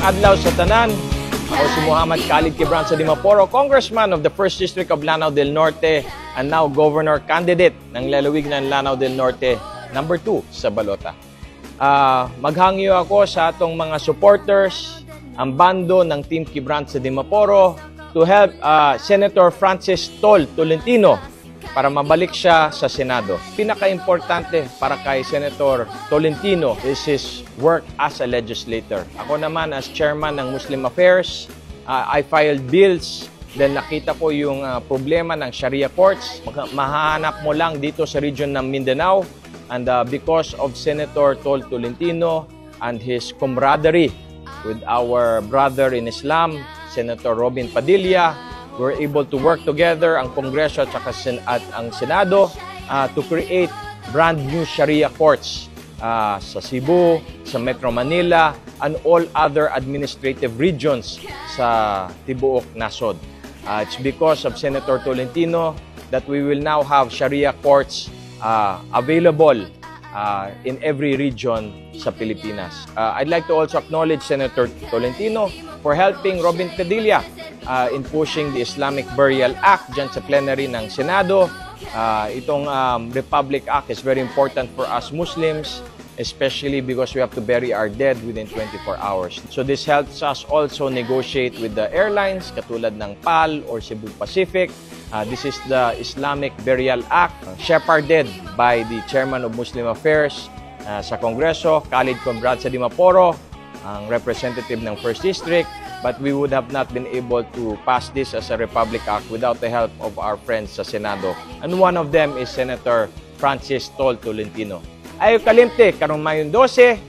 adlaw sa tanan. Ako si Muhammad Khalid Quebranza de Maporo, Congressman of the 1st District of Lanao del Norte and now Governor Candidate ng lalawigan ng Lanao del Norte, number 2 sa balota. Maghangyo ako sa atong mga supporters, ang bando ng Team Quebranza de Maporo to help Senator Francis Tol Tolentino para mabalik siya sa Senado. Pinaka-importante para kay Senator Tolentino is his work as a legislator. Ako naman as chairman ng Muslim Affairs, I filed bills. Then nakita ko yung problema ng Sharia courts. Mahanap mo lang dito sa region ng Mindanao. And because of Senator Tol Tolentino and his camaraderie with our brother in Islam, Senator Robin Padilla, we're able to work together ang Kongreso at ang Senado to create brand new Sharia courts sa Cebu, sa Metro Manila, and all other administrative regions sa tibuok nasod. It's because of Senator Tolentino that we will now have Sharia courts available in every region sa Pilipinas. I'd like to also acknowledge Senator Tolentino for helping Robin Padilla in pushing the Islamic Burial Act dyan sa plenary ng Senado. Itong Republic Act is very important for us Muslims, especially because we have to bury our dead within 24 hours. So this helps us also negotiate with the airlines katulad ng PAL or Cebu Pacific. This is the Islamic Burial Act, shepherded by the Chairman of Muslim Affairs sa Kongreso, Khalid Quebranza de Maporo, ang representative ng 1st District. But we would have not been able to pass this as a Republic Act without the help of our friends sa Senado. And one of them is Senator Francis Tol Tolentino. Ayo kalimte, karong Mayon 12,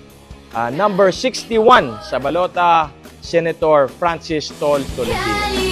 number 61 sa balota, Senator Francis Tol Tolentino.